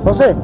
José.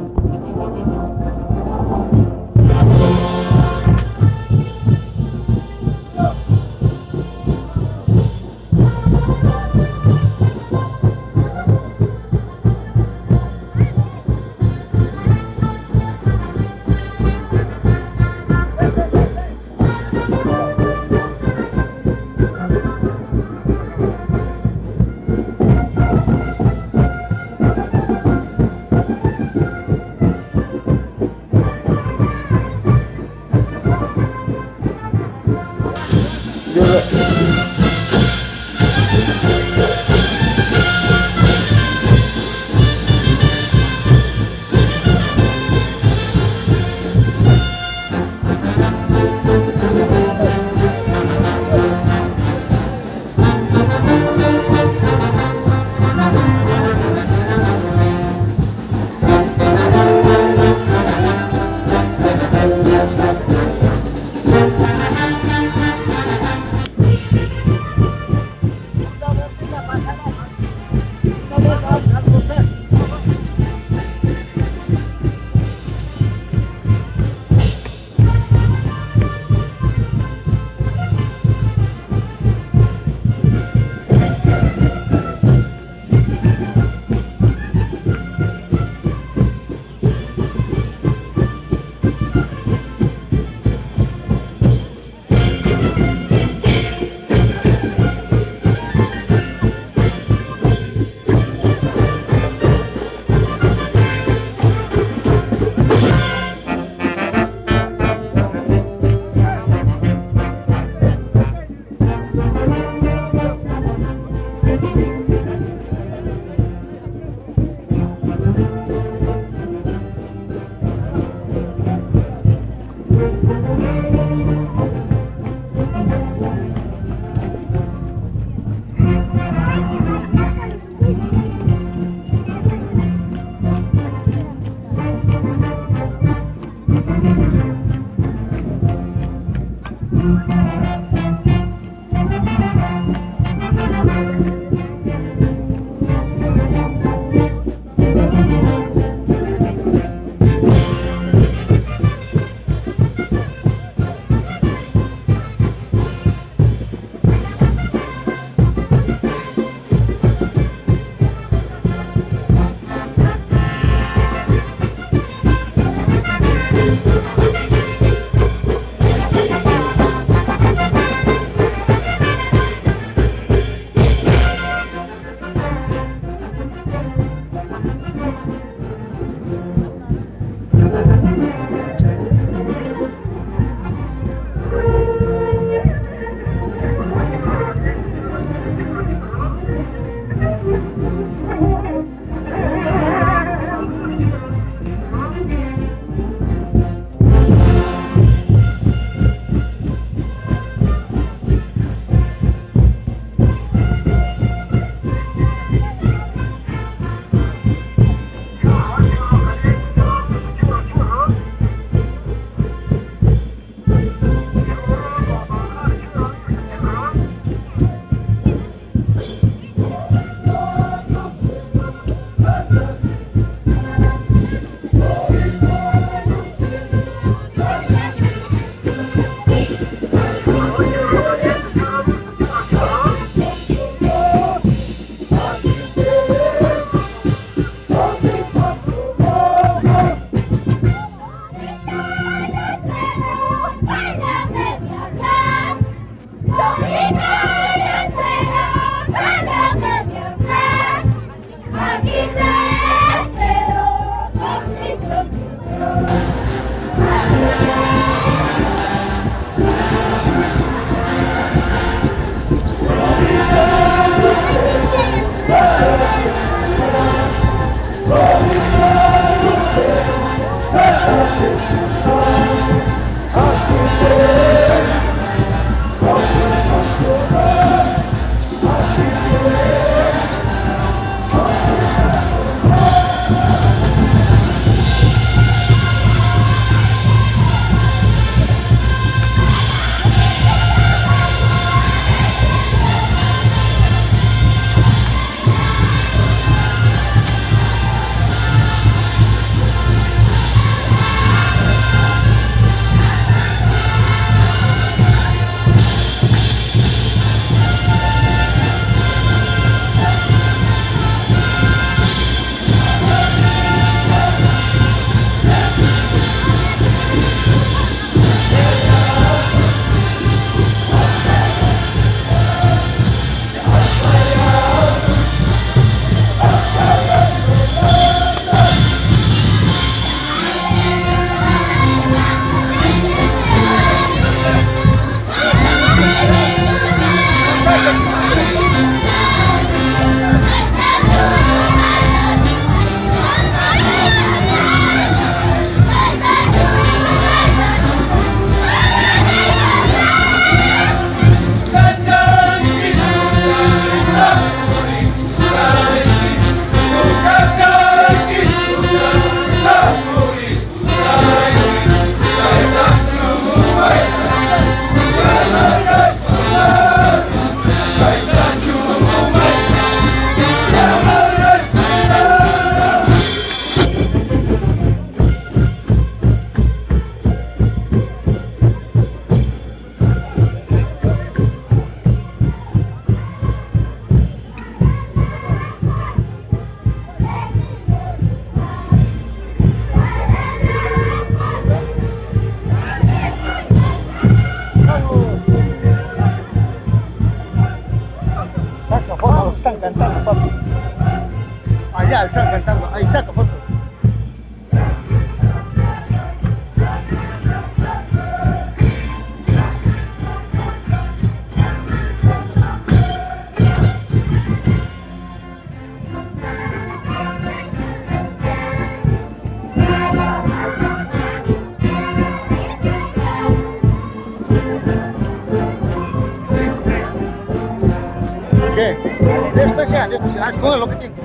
escoge lo que tiene.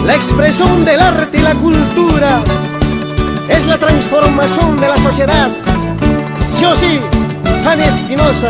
La expresión del arte y la cultura es la transformación de la sociedad. Sí o sí, Fanny Espinosa.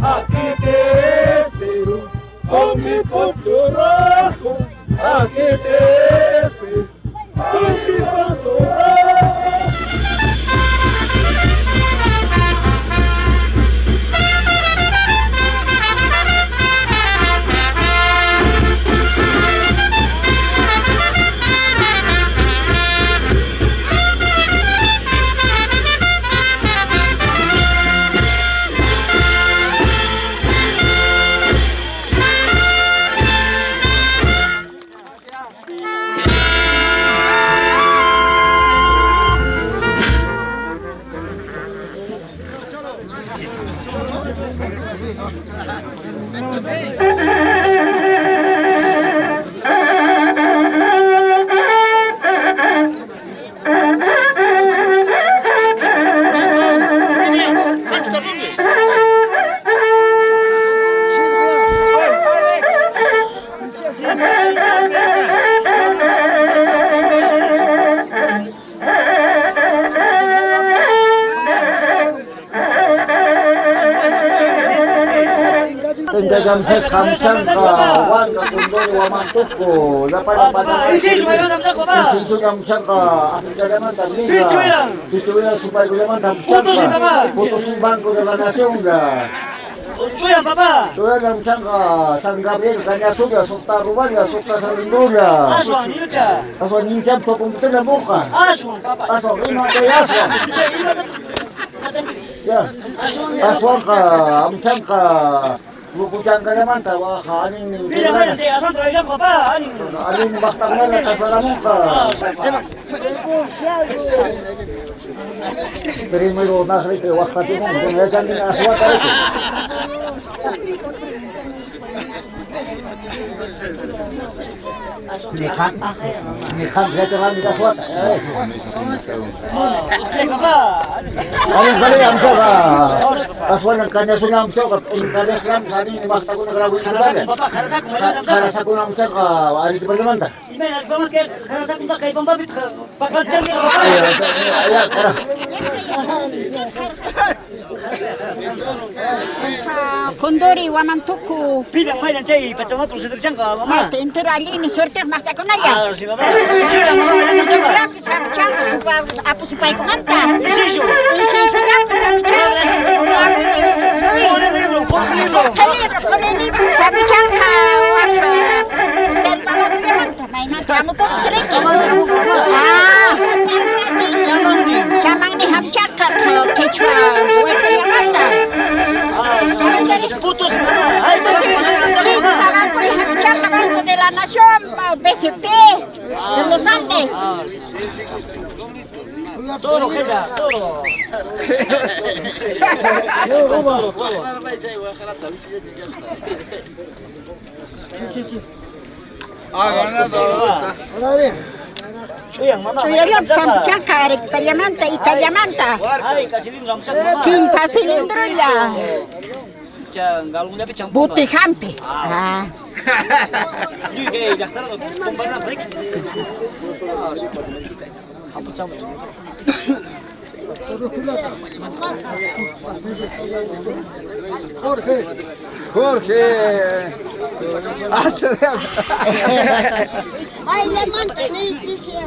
Aquí te espero, con mi poncho rojo. Aquí te espero, con mi poncho rojo. Jamset Hamsan ka wan ka kundol wa mantuko dapat dapat insisu Hamsan ka Afrika naman también Pichuya supaya naman Hamsan ka putusin bangko de la nación da Suya papá. Suya Hamsan ka San Gabriel kanya suga sukta rubanya sukta sa lindula Aswan yucha. aswan ninjam to kumputin na buka Aswan papá. aswan lima kay aswan ya aswan ka Hamsan ka Lukujan ka naman, tawa ka, aning Mira, mira, te asan traigan papá. aning baktang na natasalamong ka. Pero mo yung nakrit, wakati mo, kung yajan din aswat ay ito. Nikhan, kaya lang din aswat. Papá. Aning bali, ang ka, aswat ng kanya sunam siya, ang kanya sunam, aning bakta ko nagrawin sa bagan. Papá, karasa ko meron Karasa ko ng siya, ari di ba naman ta? Ime nagpama kay karasa ko kay pambabit bakal jang ya papá. Ayan, tara. Kondori wamantuku. Pila mai dan cai pacama tu sedar jang ka mama. Mate entar ali ni sorte mata ko na ya. Ah, si papá. Cila mama dan jang. Rapi sa changa supa apa supai ko manta. Isisu. Isi rapi sa changa. Ora libro, por libro. Kalibro sa changa. Ser pala ko manta. May na tamo ko sirek. Ah. Chamang ni hamchaka kechwa. Manta. Putos mama. Ay, Banco de la Nación, BCP, de los Andes. Todo, jefa, todo. Chuyang mama. Chuyang samchaka, rectaliamanta, italiamanta. Ay, kasi din ramsak mama. 15 cilindro ya. Chang galung dapat chang. Buti hampi. Ah. Juga kayak dasar lo, pembangunan break. Apa chang? Jorge. Ay, levanta, ni dice.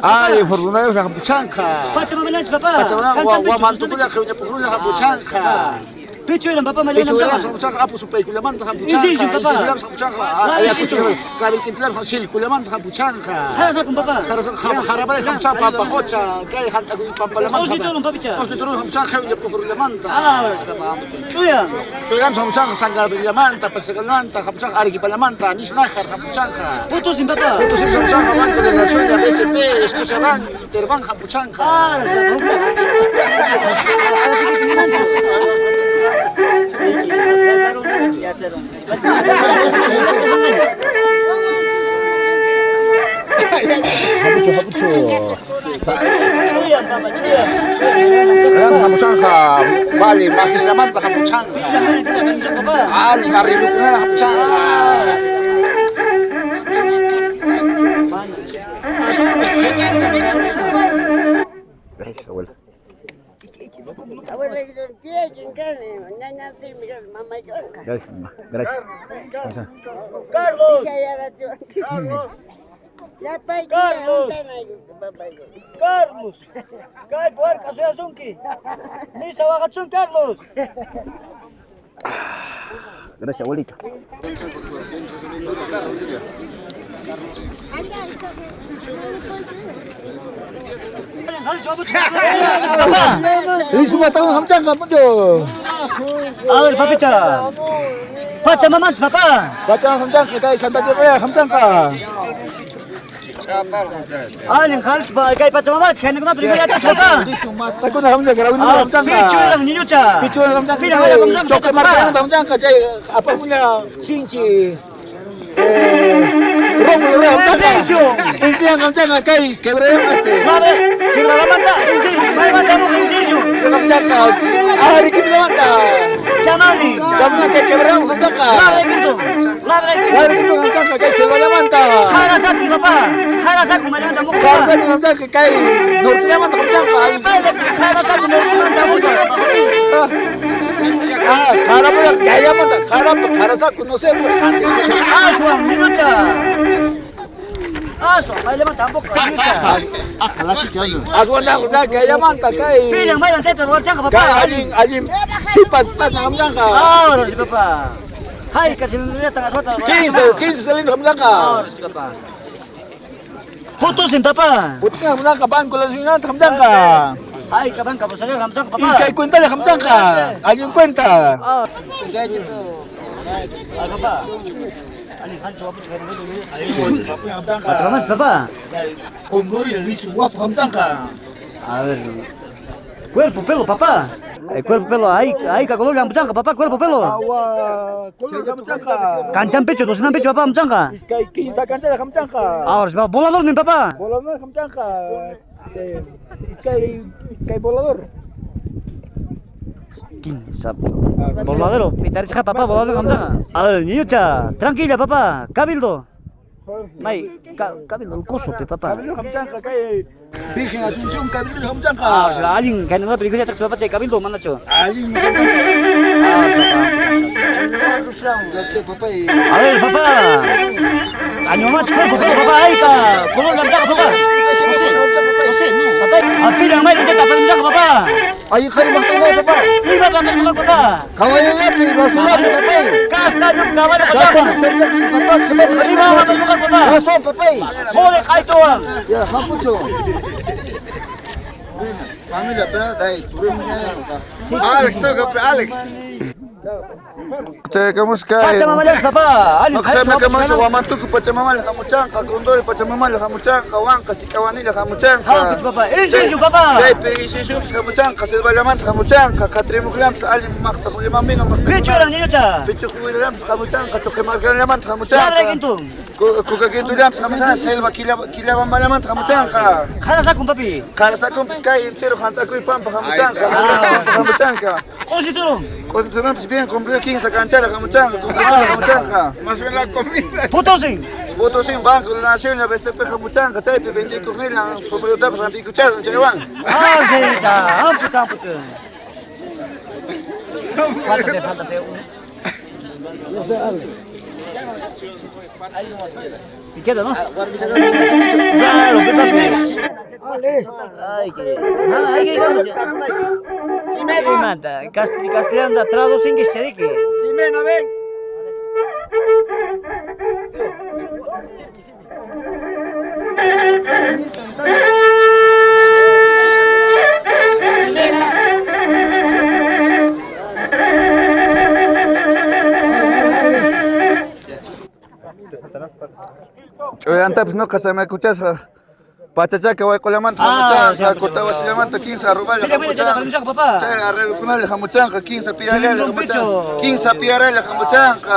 Ay, Fortunario sa Kapuchanka. Pachamamalan papa. Pachamamalan, wamanto ko lang, kanya po sa Kapuchanka. Pichu lang papa malam Pichu lang sa Kapuchanka, apo supay kulaman sa Kapuchanka. Isi, papa. Isi lang sa Kapuchanka. Ay, ako siya, travel kit lang, sil kulaman sa Kapuchanka. Kaya sa kung papa. Harabay sa Kapuchanka, papakotsa, kaya hantag yung pampalaman. Tapos dito lang papicha. Tapos dito lang sa Kapuchanka, yung po kulaman. Ah, wala sa papa. Chuyang. So yan sa Kapuchanka, sanggar bilamanta, pagsagalmanta, Kapuchanka, arigi palamanta, nisnakar, Kapuchanka. Putusin papa. Putusin sa Kapuchanka, Banco de la Nación, BCP, Scotiabank, Interbank, Kapuchanka. Ah, wala sa papa. Ya terong. Habucho. Chuyang papa, chuyang. Ayan, Kapuchanka, bali, bakis naman sa Kapuchanka. Papa. Ali, narilog na Kapuchanka. Gracias, abuela. Abuela, ¿quién gane? Mañana sí, mira, mamá y yo. Gracias, mamá. Gracias. Vamos a- Carlos! Carlos, Ya, pai, Carlos. papá. Carlos! Kay puerca soy asunki. Lisa wakatsun Carlos. Gracias, abuelita. Ini semua tahu hamcang kamu tuh. 아들 밥 있자. 파차만 많지 바빠. Baca hamcang kita santai juga ya hamcang ka. 아니 가르치 봐. 가이 파차만 많지 가는 거나 그리고 야또 쳐봐. Ini semua tahu na hamcang kau ini 아, hamcang ka. 피추랑 니뉴차. Picuan hamcang Pilang ada hamcang Cok kita kemarin apa? hamcang ka cai apa punya sinci. Rong lore hamcang ka. Insi yang hamcang ka kai kebre pasti. 마베 지금 나만다. 인생 많이 만다고 인생이죠. Hamcang ka. Hari kita mata. 자만이. Kamu kai kebre hamcang ka. 라베 기도. 라베 기도. Hari kita hamcang ka kai silva manta. 하나사군 바빠. 하나사군 많이 만다 먹고. Karsa kita hamcang ka kai nortinya manta hamcang ka. 하나사군 먹고 만다 먹고. Karapa yang gaya manta. Karasa kuno se por handi. 아수왕 니뉴차. 아수 빨리 만다 먹고 니뉴차. Aswan na kuda gaya manta kai. 피랑 많이 안 쨌다 월장 Kai 바빠. alim sipas na hamcang ka. 아, 어르신 바빠. 하이 까지 누렸다가 섰다. 15 selin hamcang ka. 어르신 바빠. 포토신 바빠. Putus na hamcang ka ban kulasin na hamcang ka. 하이 까방 까보세요. 감장 바빠. Iskay kwenta na hamcang ka. Alim kwenta. 아, 아 바빠. 아니 한쪽 아버지 가는 거도 Hamcang ka. 잠깐만 바빠. Kumuri lisuwa hamcang ka. A ver. Cuerpo, pelo, papá. Cuerpo, pelo. Ahí cagó la muchanga, papá. Cuerpo, pelo. Awa kulur hamcang ka. Cancan pecho, dos pecho, papá, muchanga. Iskay 15 kanca na hamcang ka. Ahora, se va volador, mi papá. Volador hamcang ka. Iskay volador. 15. Voladero, pitar chica, papá, volador, muchanga. A ver, niña, tranquila, papá. Cabildo. May, cabildo, el coso, papá. Kabilu hamcang ka kay Virgen Asunción kabilu hamcang ka. Ah, la alguien que no la película te papá, cabildo, manacho. Aling hamcang ka. Ah, papá. A ver, papá. Año más, cuerpo, pelo, papá. Ahí, color la muchanga, papá. Papá, pilang may nandiyan, papá, muchanga, papá. Ay khari mahtunay papa. Iba ba ang mga papá? Kawayo yapi basulat papa. Kasta yung kawan na Dapat papá. serta papa khabar Iba ba ang mga papá? Raso papa. Hole kahit tuwang. Ya hapucho. familia, dai, turun. Alex, toca Alex. Kamus kay. Pachamamalas, papá. Alin, Naksama ka man sa wamantu ko pachamama la kamuchang ka kundol pachamama la kamuchang ka wang ka sikawani la kamuchang Hawak ka. papá. Insiyo, papá. Jay pe isisup sa kamuchang ka silba laman sa kamuchang ka katrimuklam sa alim makta mo limang minong makta. Picho lang ninyo cha. Pichu ko lam sa kamuchang ka chokemargan laman sa kamuchang Labre ka. ginto. Kukaginto lam sa kamuchang silba kilaban malaman sa kamuchang ka. Kala sa kong papi. Kala sa kumpis kay intero hanta ko ipampa kamuchang ka. Kamuchang ka. O si tulong. Continuamos bien, cumplió 15 canchas la kamuchang, cumplió la kamuchang ka. Putosing. Voto sin banco de la nación, la BCP Jamuchanga, Taipe, Bendico Nila, sobre los datos anticuchados en Chaywan. Ah, si cha. Ampucha, ampucha. Faltate. Y queda, ¿no? Claro, que también. Ay, que. Ay, que. Manda, castellano da trados sin que cherique. Anta pues no casa me escuchas. Pachachaca voy con la manta jamuchanga, cortaba si la manta 15 arroba la jamuchanga. papá. Chay arreglo con la jamuchanga, 15 piarela la jamuchanga. 15 piarela la jamuchanga.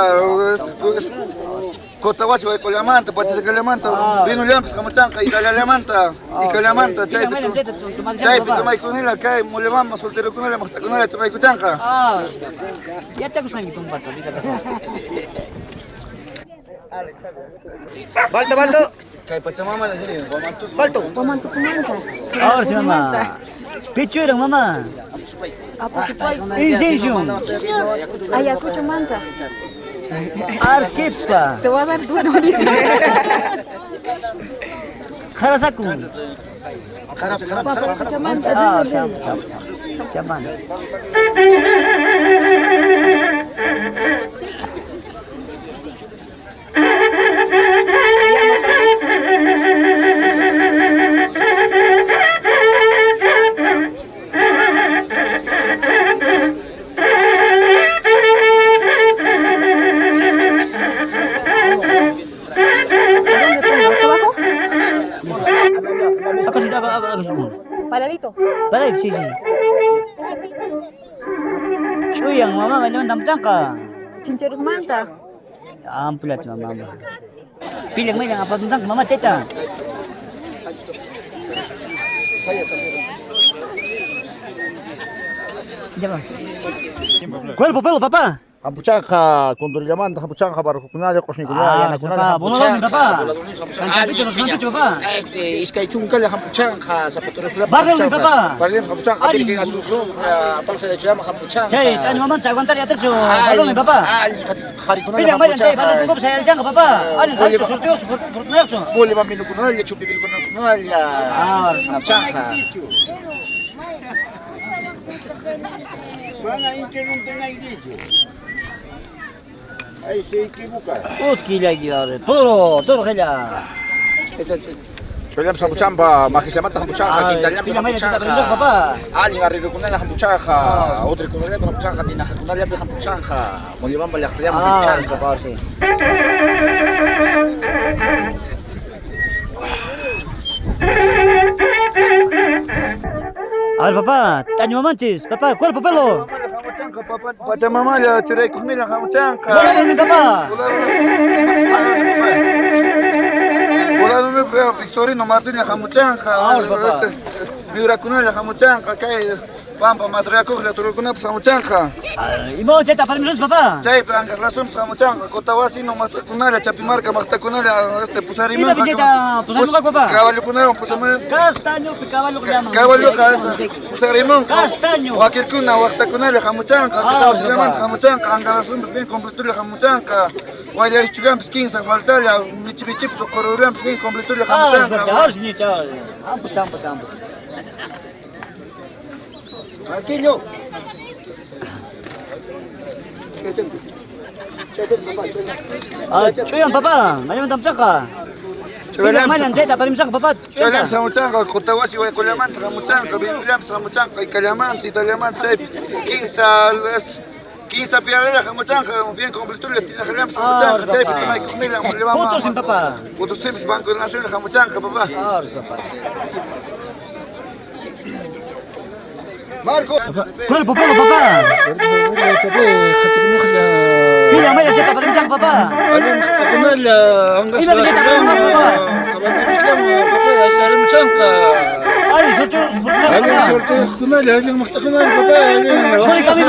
Cortaba si voy con la manta, pachachaca la manta. Vino lampas jamuchanga y la manta. Y con la manta, chay pitu mai con ella kay mulemama soltero con ella masta con ella tu mai kuchanga. Ah, ya te gusta nitong bato, di ka kasi. Balto. Kay Pachamama la sini, Balto. Ahora si mamá. Pichuirang mama. Apa supay? Incision. Ay, aku cuma manta. Arquipa. Te voy a dar dua no dice. Karasakun. Apa aku cuma manta? Ah, siap. Caman. ¿Abajo? Ako sudah ako semua. Paradito. Tarik sisi. Cuyang mama ngayon tamcang ka. Cinceruk manta. Ampulat mama. Pilang may lang apa tentang mama cerita. Jangan. Kuel popelo papa. Hampuchaka, cuando le llaman Hampuchaka para kunala kosni kunala, yana kunala. Bolong papa. Kancapi nos mantu papa. Iskay chungka le Hampuchaka sa paturo kula. Barrio ni papa. Barrio Hampuchaka pili kina susu para sa llama Hampuchaka. Chay, chay mama chay aguantar ya techo. Barrio ni papa. Hari kunala. Pilang may lang chay, barrio kung sa jang papa. Ano tayo sorteo, sorteo. Boleh maminu kunala, chupi bil kunala. Hampuchaka. Mana incenun tengah gitu. Ay, se equivoca. Ut kila gidare. Todo gela. Cholam Hampuchamba, makislamat Hampuchaka, kintalam Pilang may lang cerita Hampuchaka. papa. Ali ngari kunala Hampuchaka, otro kunala Hampuchaka, tinah kunala Hampuchaka. Muliman balik kaya Hampuchaka. Papa sih. A ver, papá, taño manches, papá, ¿cuál papelo? Pachamamala, churay kuhnila hamuchanka. Bola ni papá. Bola Victorino Martínez hamuchanka. Miura kunala hamuchanka, kay Pampa Matriakuj, Turukuna hamuchanka. Y mo cheta para mis papá. Chay Angas Lasum hamuchanka, Kotawasi no Matakunala, Chapimarca, Matakunala, Pusarima. Iba pincheta, pusarimo ka papá. Caballo kunala, Pusama. Castaño, caballo que llaman. Caballo Pusarimon. Castaño. Wakir kuna, Waktakunala, hamuchanka, Kotawasilaman, hamuchanka, Angas Lasum, bien completura hamuchanka. Wala Chugams King sa Faltala, Michipichip, Socorrams, bien completura hamuchanka. Chao, señor, chao. Ampo, champo, champo. Tranquilo. Chuyang papá, ngayon tamsaka. Pilang may lang cheta para mis papá. Cholam sa Muchanka, Kotawasi, Waikolamanta, Hamuchanka, Bibilam sa Muchanka, Ikalamanta, Italaman, Sep, 15 Piarela, Hamuchanka, bien completura, Tinajalam sa Muchanka, Sep, Tumay Kumila, Mulivama. Putos sin papá. Putos Sims, Banco Nacional, Hamuchanka, papá. Papá. Marco. ¿Cuál popelo papá? Pilang may lang cheta para mis papá. Alim kunal anggas Iba pincheta para mis papá. kabandir Islam papa salim changka. Ay, sorteo, Alim sorte kunal alim kunal papa alim. Kami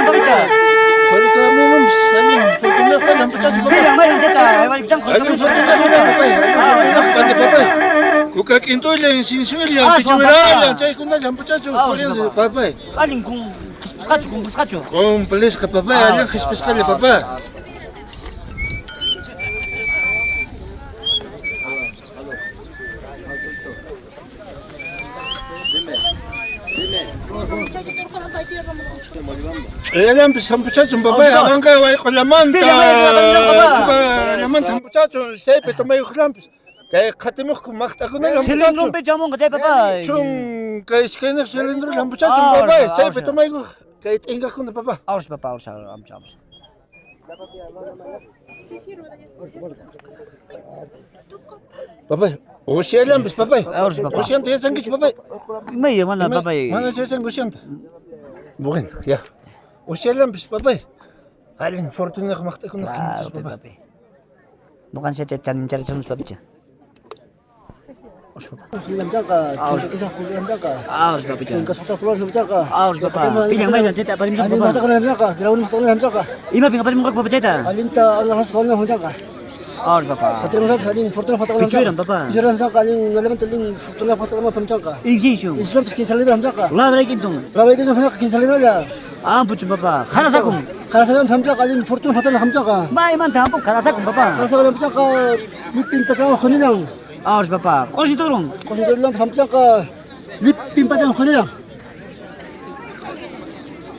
papicha. Kali kami mums alim kunal pala pachas papa. Pilang may lang cheta, ay walik chang Alim sorte kunal papa. Alim kunal papa. Kuka kinto lang sinsuil lang pichuira lang chay kunal pachas papa. Aling kung kiskacho. Komplis ka papa alim khispis ka papa. Alam bis hampuchachon babay ang kay way kulaman ta kulaman hampuchachon sepe to may khulampis kay khatimok makta ko na Silindrong pe jamong kay papá. chung kay skener silindro hampuchachon babay sepe to may kay tinga ko na papa Aus papá, aus. babay osyalam bis babay Aus papá. osyan te sangich babay May mana papá. mana sesang osyan bukan ya osyalam bis babay alin fortuna ko makta ko na kintas babay Bukan saya cari papicha. Aus papá. Aus papicha. Aus papá. Pilang may lang cheta para mis papá. Ima pinga para mga papá cheta. Ahora papá. Katrina kaling fortuna patakalan. Pichuiran papá. Pichuiran sa kaling nalaman taling fortuna patakalan tamchaka. Insinsyon. Islam pis 15 libra tamchaka. Labra kintong. Lawa ito na 15 libra la. Ampucho papá. Karasakong. Karasagan tamchaka kaling fortuna patakalan tamchaka. May man tampok karasakong papá. Karasagan tamchaka lipin patakalan khonilang. Ahora papá. Kosi turong. Kosidor lang tamchaka lipin patakalan khonilang.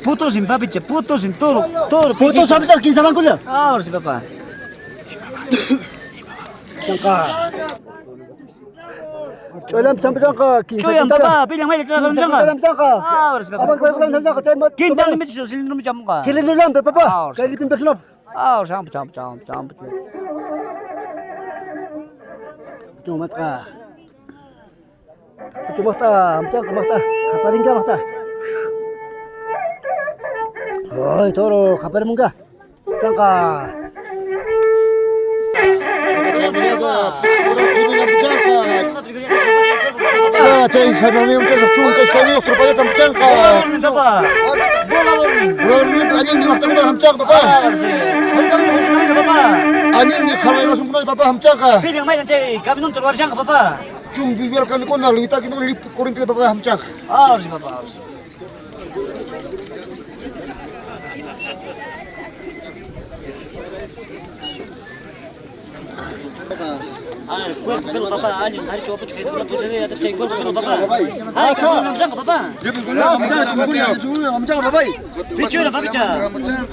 Puto sin papiche, puto sin toro. Toro. Foto sabi sa 15 man kuya. Ahora si papá. Tamchaka. Cholam tamchaka 15. Choyang papá. Bilang may letra ng jangka. Tamchaka. Ahora si papá. Abang ko lang tamchaka tay mat. Kintal limit siya. Silindro mo jamu ka. Silindro lang papa. Kay lipin patakalan. Ahora sampo. Cumat ka. Cumat ka, amcang ka mata. Kaparin ka mata. Hoy, toro, kaparin mo ka. Amcang ka. Chay sabi mo kasi chung kasi kayo tropa ta amcang ka. Papá. Bola dorming. Rolmi ani ni makta mo amcang papa. Ahora si. Huli kami papá. Ani ni khamay lo sumpa papa amcang ka. Bilang may chay. Kami nung terluar siyang papá. Chung bibir kan ko na lita kino lip korin ke papa amcang. Ahora si papá. Ahora si. Cuerpo pelo papá, año, hari coba cuci itu lepas ini atas cek cuerpo pelo papá. Hai, kamu nampak papá? amcang papa. Picu lah papicha.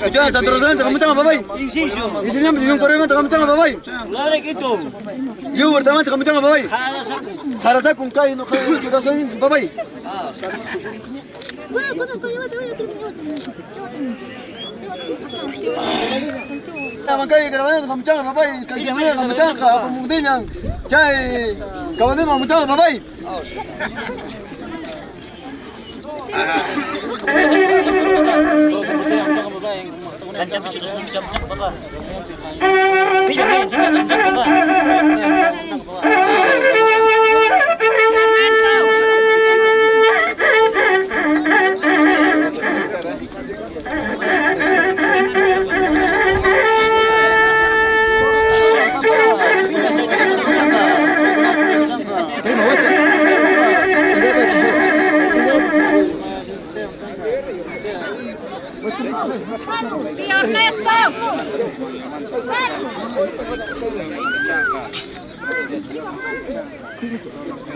Jangan satu rosan amcang papa. Insinsyo. Isinya yung korin amcang papa. Lari gitu. Yung pertama amcang papa. Karasaku. Karasa kung kayo no kayo kita sa babay. Naman kayo karawan ng kamtsang babay. Kasi mo ng kamtsang ka pamungdin yang chay kawan ng kamtsang babay. Kancam picu terus macam papá. Pilih main cinta kancam papá.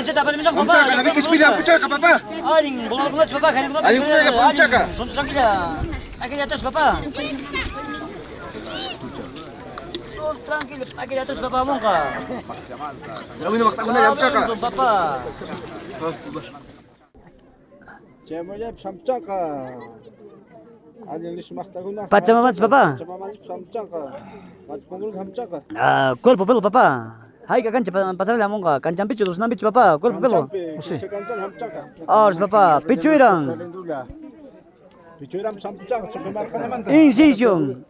Cerita apa macam papá? Kami kismila pucak ka papa. Aling bola papá, kan bola. Aling bola ka pucak ka. Suntuk tranquila. Aquí di atas papá. Tranquilo, aquí di atas papá mongka. Gawin na makta ko na yung pucak ka. Papá. 제모야 삼짱가 아니 리스 막다구나 Pachamamats papá. 제모만 삼짱가 맞봉을 삼짱가 Ah, cuerpo pelo papá. Hai ka cancha pasar la monga. Canchan pichu terus nam pichu papá. Cuerpo pelo. 세간장 삼짱가 Ah, papá. Pichu irang. 비조람 삼짱가 저만 하나만 Insinsyon.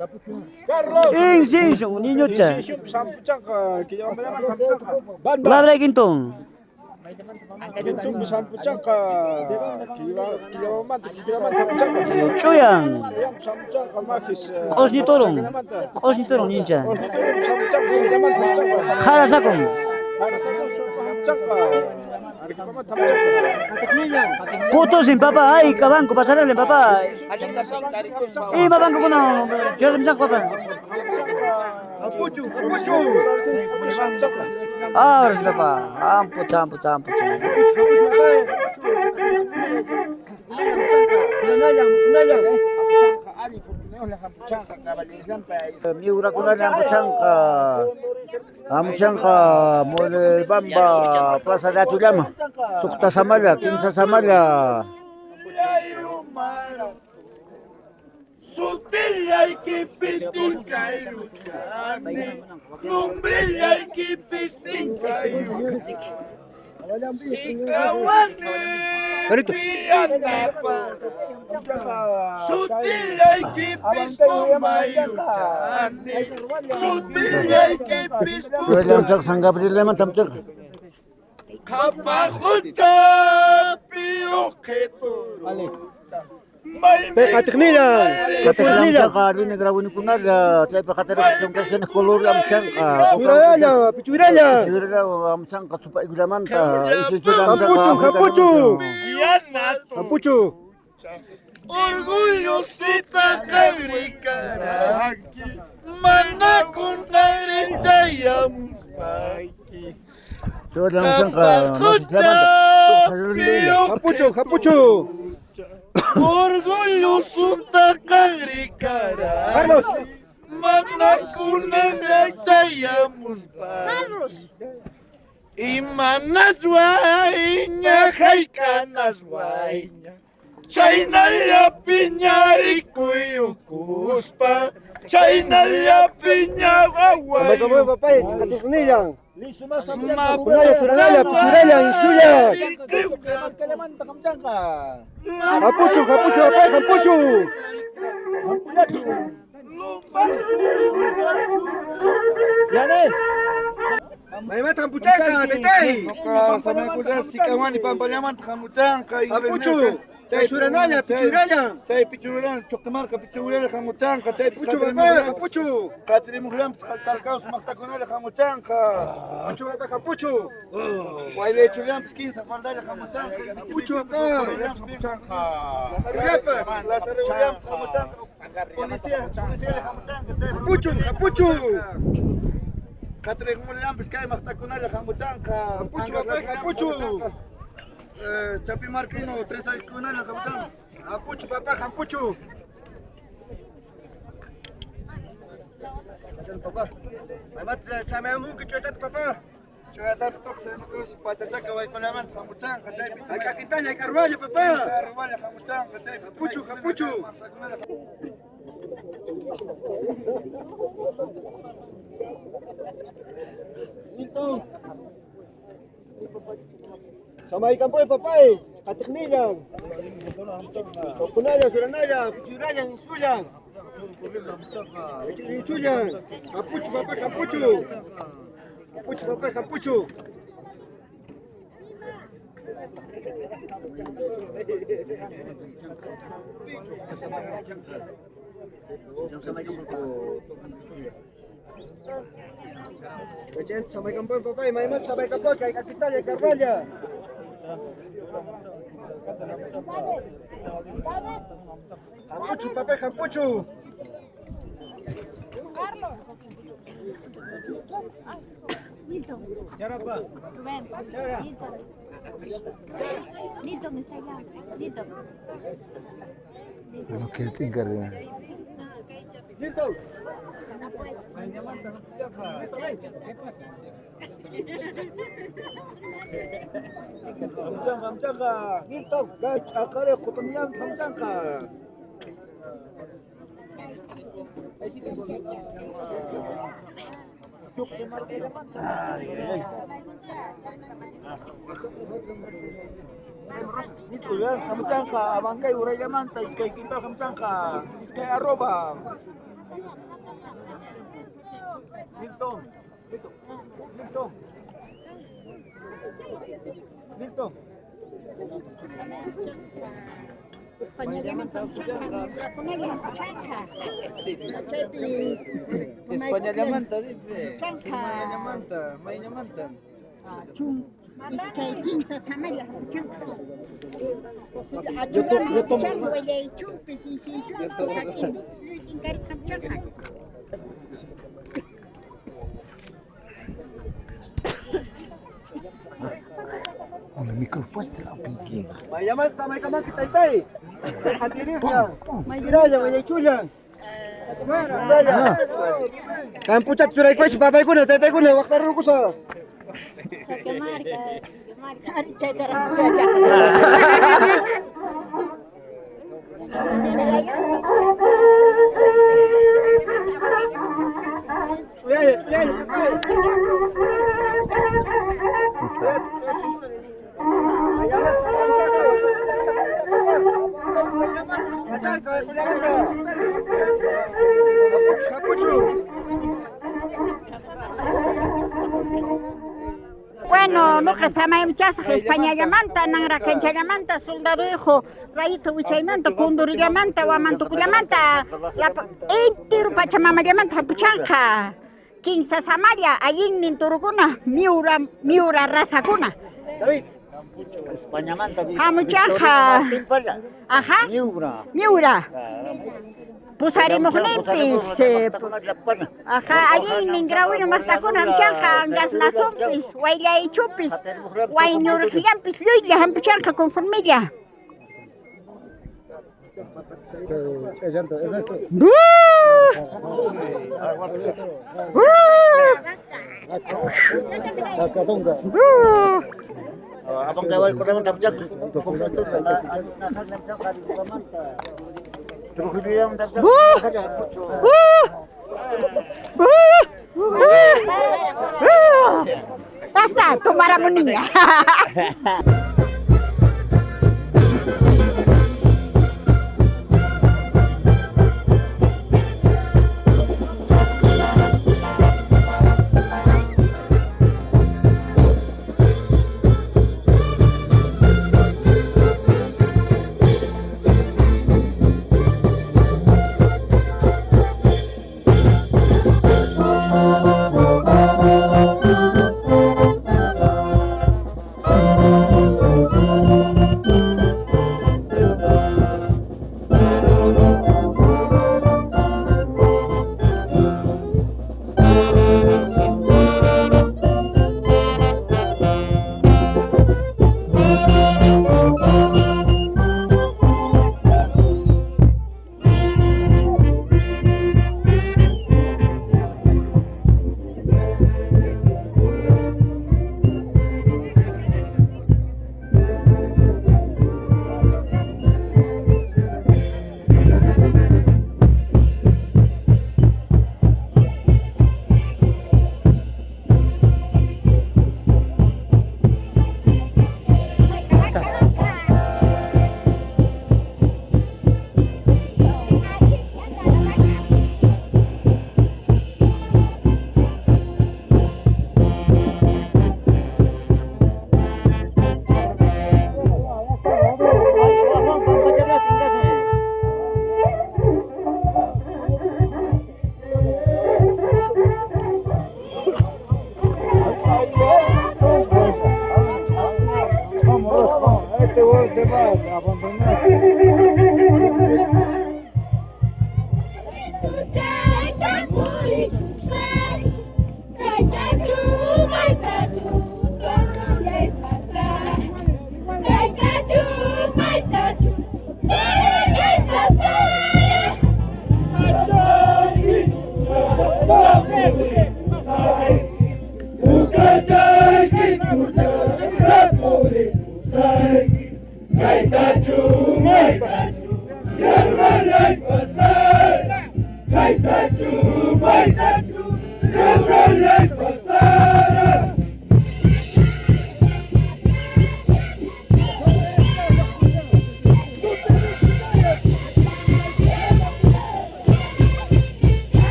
Insinsyon. Niño cha. 삼짱가 기자만 삼짱가 반반 Labra kintong. 좀 삼짱가 기자만 tukspiraman 삼짱가 Chuyang. 삼짱가 마히스 Kosni torong. Kosni torong ninja. 삼짱가 기자만 삼짱가 Karasakong. 삼짱가 아리까만 삼짱가 Puto sin papá. Ay, kabangko pasarele papá. Mabangko ko na. Jerem sak papá. pucu samcaka Ahora sí papá. Ampo. Miura kuna ng amchang ka mole bamba plaza da tulama sukta samala kinsa samala Sutilha e que pistinca e Lumbrilha e que pistinca e Sikawane Piatapa Sutilha e que pistuma e Sutilha e que pistuma William sak sanggap dileman tamcak Kapahucha Piuketu Pekatiknilan. Katalang ka rin nagrawin ko na tayo pa katarang yung kasi kolor am sangka. Pichuraya, pichuraya. Am sangka supaya gulaman ta. Kapuchu. Yanato. Kapuchu. Orgullosita kabrikaraki. Mana kunaricaya muspaki. So lang sangka. Kapuchu. Orgullosita kabrikaraki. Mana kunaricaya muspaki. Imanas wainya haikanas wainya. China ya piñari kuyukuspa. China ya piña Sabay ka mo, wawayu. papay. Katiknilan. Kunaya, suranaya, pichuraya, insuya. Kapuchu, papay, kapuchu. Yanin. Maymat, kampuchaka, tetay. Sa mga kusa, sikawan, ipampalyaman, kamutsang, Kapuchu. Suranaya, pichuraya. Chay pichuran, choktamar, pichuran, kamutsang, chay Kapuchu, papay, kapuchu. Katrimuhlam, kalkaus, maktakunal, kamutsang, Kapuchu, papay, kapuchu. Waile chulam, skin, safardal, kamutsang, Kapuchu, papay. Lazarepas, Lazarepas, kamutsang, policía, kamutsang, Kapuchu, kapuchu. Katrimuhlam, skin, maktakunal, kamutsang, Kapuchu, papay, kapuchu. Chapi Marquino, 3 ay kunal, kamutsang. Kapuchu, papay, kapuchu. Papa, Maymat, sa mayamu, kichuachat, papa. chuya tapos sa nukus, patachaka, way kulaman, kamutsang, chay Ay kakitanya, ay karwalya, papa. Sa arwala, kamutsang, chay Kapuchu, kapuchu. Samay kampoy, papay. Katiknilan. Kunaya, suranaya, pichuraya, insuya. Insuya. Kapuchu, papay, kapuchu. Kapuchu, papay, kapuchu. Kacen, samay kampoy, papay. Maymat, samay kampoy. Kay kakitanya, ay karwalya. Kampuchu, papay, kampuchu. Dito, Mr. Lam. Dito. Ano kilting rin. Dito. 감장가. dito. Guys, akare kutumiyang kam장가. Nito yan, kam장가. Abangkay uray yaman, iskay kita kam장가. Iskay aroba. Milton. Milton. Milton. Español llaman chanca. España llamanta, dice. Chanca. Maya llamanta, maya llamanta. Chung. Iskay kinsa samaya chanca. Chanca wala chumpi si chumpi kakin. Slutin garis kam chanca. Ang mikrofon sila pinky. May yaman sa may kamang kitay-tay. Hatirin siya. May giraya, may chuyan. Kampuchat suray ko si babay ko na, tatay ko na, waktaran ko sa. Ari chay darang sa chanca. When bueno, no que se llama España llamanta, nangra cancha llamanta, soldado hijo, rayito wichaymanta, kunduri llamanta, wamantuku llamanta, la entero pachamama llamanta, puchanca, quinza samaya, allí ninturuguna, miura rasakuna. España manta. Muchanja. Ajá. Miura. Pusaremos limpis. Ajá, allí ningrawi más tacuna muchanja, gas la zompis, guayla y chupis, guaynur gilampis, luya, muchanja con familia. Abang kawal ko naman tapos Basta, tumara mo niya.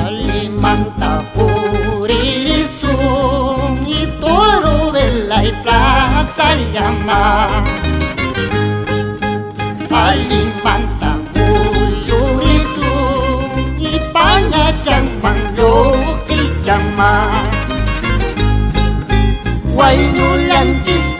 Alimanta puririsung y toro vela y plaza llama. Alimanta puririsung y paña champang y llama. Guayulan chis